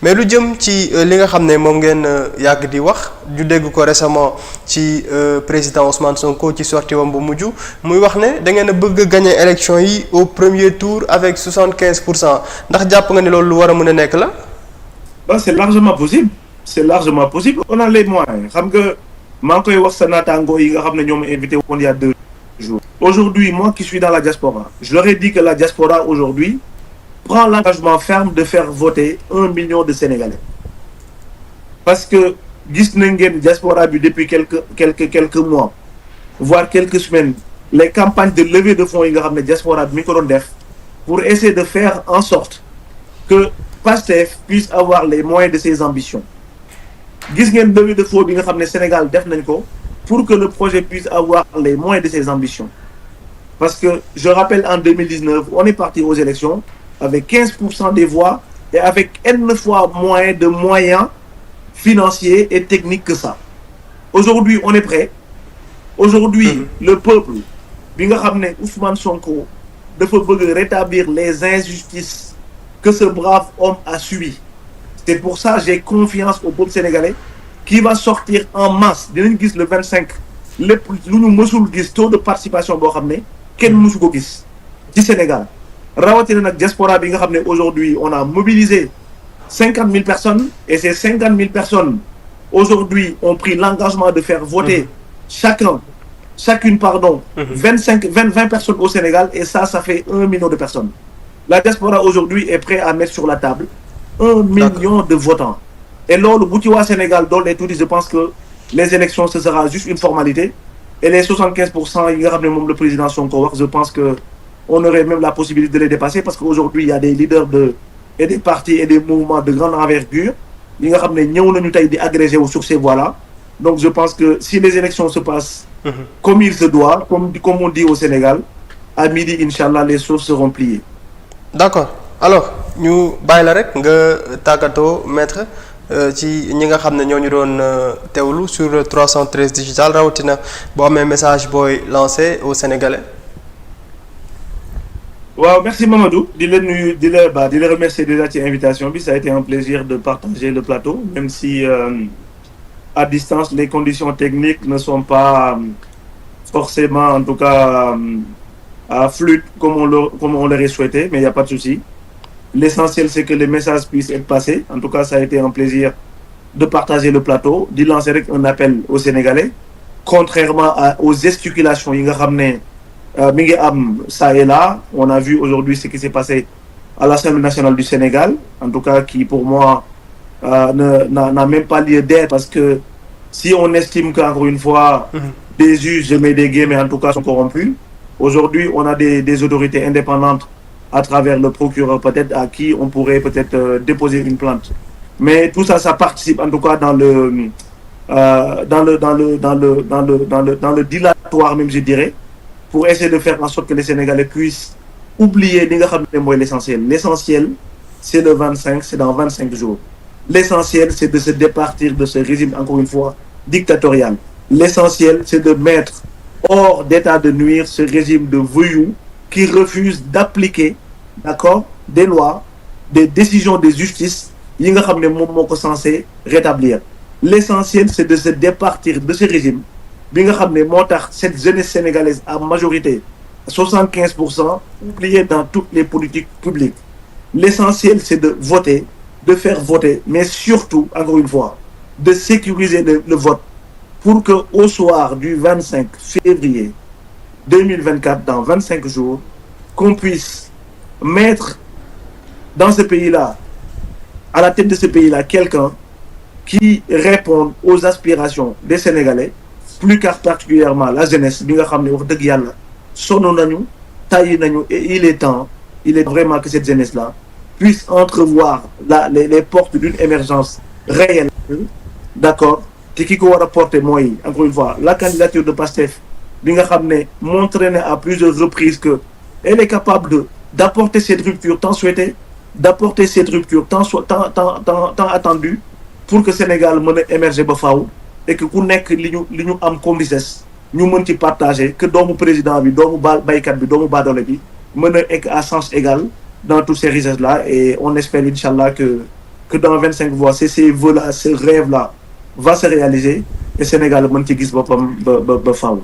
mais lu jëm ci li nga xam ne moom ngeen yàgg di wax ju dégg ko récemment ci président Ousmane Sonko ci sortie wam bu mujj muy wax ne da ngeen a bëgg a gagner élection yi au premier tour avec 75%, ndax jàpp nga ni loolu lu war a mën a nekk la. C'est largement possible. C'est largement possible. On a les moyens. Xam nga maa ngi koy wax sa naataango yi nga xam ne ñoo ma invité woon il y a 2 jours. Aujourd'hui, moi qui suis dans la diaspora, je leur ai dit que la diaspora aujourd'hui prend l'engagement ferme de faire voter 1 million de Sénégalais. Parce que gis nañ ngeen diaspora bi depuis quelques mois, voire quelques semaines, les campagnes de levée de fonds yi nga xam ne diaspora bi mi ko doon def pour essayer de faire en sorte que PASTEF puisse avoir les moyens de ses ambitions. Gis ngeen levée de fonds bi nga xam ne Sénégal def nañ ko pour que le projet puisse avoir les moyens de ses ambitions. Parce que je rappelle en 2019, on est parti aux élections avec 15% des voix et avec N fois moins de moyens financiers et techniques que ça. Aujourd'hui, on est prêt. Aujourd'hui, le peuple, bi nga xam ne Ousmane Sonko dafa bëgg rétablir les injustices que ce brave homme a subi. C'est pour ça que j'ai confiance au peuple sénégalais qui va sortir en masse. Dinañ gis le 25 lépp lu ñu mësul gis taux de participation boo xam ne kenn mësu ko gis ci Sénégal. Rawatina nag diaspora bi nga xam ne aujourd'hui on a mobilisé 50 000 personnes et ces 50 000 personnes aujourd'hui ont pris l'engagement de faire voter chacune 20 personnes au Sénégal, et ça fait 1 million de personnes. La diaspora aujourd'hui est prête à mettre sur la table 1 million de votants. Et lors bu ci waa Sénégal doon les tuuti, je pense que les élections ce sera juste une formalité, et les 75% yi nga xam ne moom le président Sonko wax, je pense que on aurait même la possibilité de les dépasser, parce qu'aujourd'hui il y a des leaders et des partis et des mouvements de grande envergure yi nga xam ne ñëw nañu tey di agrégé wu sur ces voies-là. Donc je pense que si les élections se passent comme il se doit, comme on dit au Sénégal, à midi, Inch'Allah, les choses seront pliées. D'accord. Alors, ñu bàyyi la rek nga tàggatoo maître ci ñi nga xam ne ñoo ñu doon teewlu sur 313 digital, rawatina boo amee message booy lancé aux Sénégalais. Waaw, merci Mamadou. Di la nuyu, di la remercier déjà ci invitation bi. Ça a été un plaisir de partager le plateau, même si à distance les conditions techniques ne sont pas forcément, en tout cas, fluides comme on l'aurait souhaité, mais il n'y a pas de souci. L'essentiel, c'est que les messages puissent être passés. En tout cas, ça a été un plaisir de partager le plateau, d'y lancer un appel aux Sénégalais, contrairement aux gesticulations yi nga xam ne mi ngi am ça et là. On a vu aujourd'hui ce qui s'est passé à l'Assemblée nationale du Sénégal, en tout cas qui pour moi n'a même pas lieu d'être, parce que si on estime qu'encore une fois des juges, je mets des guillemets, mais en tout cas sont corrompus, aujourd'hui on a des autorités indépendantes à travers le procureur peut-être, à qui on pourrait peut-être déposer une plainte. Mais tout ça, ça participe en tout cas dans le dilatoire même, je dirais, pour essayer de faire en sorte que les Sénégalais puissent oublier li nga xam ne mooy l'essentiel. L'essentiel, c'est le 25, c'est dans 25 jours. L'essentiel, c'est de se départir de ce régime, encore une fois, dictatorial. L'essentiel, c'est de mettre hors d'état de nuire ce régime de voyous qui refuse d'appliquer, d'accord, des lois, des décisions de justice yi nga xam ne moom moo ko censé rétablir. L'essentiel, c'est de se départir de ce régime bi nga xam ne moo tax cette jeunesse sénégalaise à majorité 75% oubliée dans toutes les politiques publiques. L'essentiel, c'est de voter, de faire voter, mais surtout, encore une fois, de sécuriser le vote pour que au soir du 25 février 2024, dans 25 jours, qu'on puisse mettre dans ce pays-là, à la tête de ce pays-là, quelqu'un qui réponde aux aspirations des Sénégalais, plus particulièrement la jeunesse, bi nga xam ne wax dëgg yàlla sonn nañu, tàyyi nañu, et il est vraiment que cette jeunesse-là puisse entrevoir les portes d'une émergence réelle, d'accord, te ki ko war a porter mooy, encore une fois, la candidature de PASTEF bi nga xam ne montré na à plusieurs reprises que elle est capable d'apporter cette rupture tant souhaitée, d'apporter cette rupture tant attendue, pour que Sénégal mën a émerger ba faaw, et que ku nekk li ñu am comme richesse ñu mën ci partager, que doomu président bi, doomu baykat bi, doomu baadoole bi mën a egg à sens égal dans toutes ces richesses là. Et on espère Inch'Allah que que dans 25 voix, ces vœux-là, ce rêve-là va se réaliser et Sénégal mën ci gis boppam ba faaw.